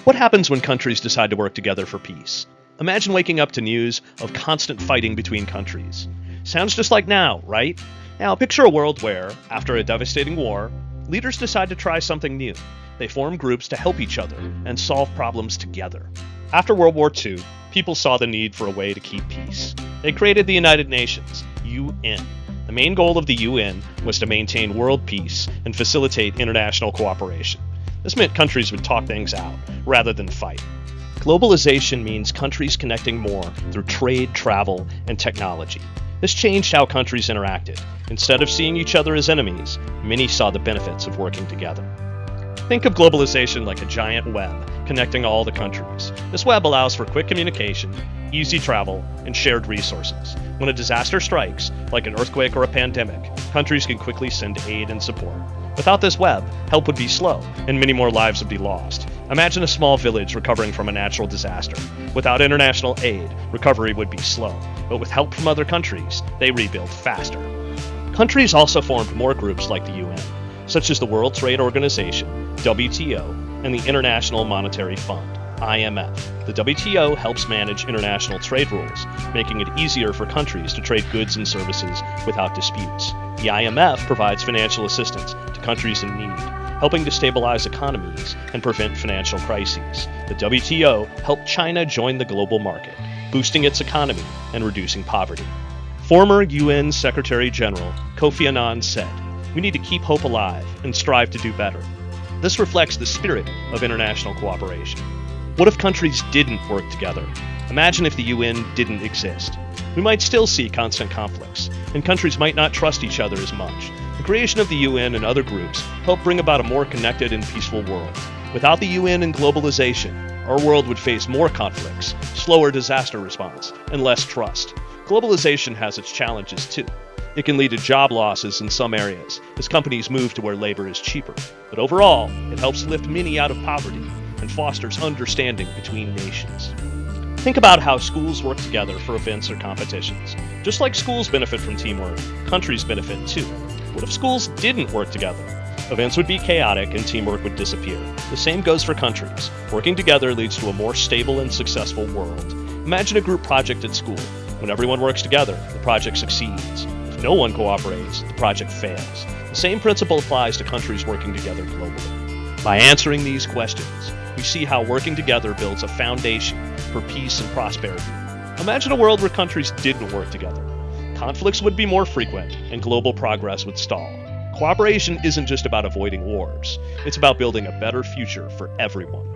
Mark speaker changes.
Speaker 1: What happens when countries decide to work together for peace? Imagine waking up to news of constant fighting between countries. Sounds just like now, right? Now picture a world where, after a devastating war, leaders decide to try something new. They form groups to help each other and solve problems together. After World War II, people saw the need for a way to keep peace. They created the United Nations, UN. The main goal of the UN was to maintain world peace and facilitate international cooperation. This meant countries would talk things out, rather than fight. Globalization means countries connecting more through trade, travel, and technology. This changed how countries interacted. Instead of seeing each other as enemies, many saw the benefits of working together. Think of globalization like a giant web connecting all the countries. This web allows for quick communication, easy travel, and shared resources. When a disaster strikes, like an earthquake or a pandemic, countries can quickly send aid and support. Without this web, help would be slow, and many more lives would be lost. Imagine a small village recovering from a natural disaster. Without international aid, recovery would be slow, but with help from other countries, they rebuild faster. Countries also formed more groups like the UN, such as the World Trade Organization, WTO, and the International Monetary Fund, IMF. The WTO helps manage international trade rules, making it easier for countries to trade goods and services without disputes. The IMF provides financial assistance to countries in need, helping to stabilize economies and prevent financial crises. The WTO helped China join the global market, boosting its economy and reducing poverty. Former UN Secretary General Kofi Annan said, "We need to keep hope alive and strive to do better." This reflects the spirit of international cooperation. What if countries didn't work together? Imagine if the UN didn't exist. We might still see constant conflicts, and countries might not trust each other as much. The creation of the UN and other groups helped bring about a more connected and peaceful world. Without the UN and globalization, our world would face more conflicts, slower disaster response, and less trust. Globalization has its challenges too. It can lead to job losses in some areas, as companies move to where labor is cheaper. But overall, it helps lift many out of poverty and fosters understanding between nations. Think about how schools work together for events or competitions. Just like schools benefit from teamwork, countries benefit too. What if schools didn't work together? Events would be chaotic and teamwork would disappear. The same goes for countries. Working together leads to a more stable and successful world. Imagine a group project at school. When everyone works together, the project succeeds. If no one cooperates, the project fails. The same principle applies to countries working together globally. By answering these questions, we see how working together builds a foundation for peace and prosperity. Imagine a world where countries didn't work together. Conflicts would be more frequent, and global progress would stall. Cooperation isn't just about avoiding wars. It's about building a better future for everyone.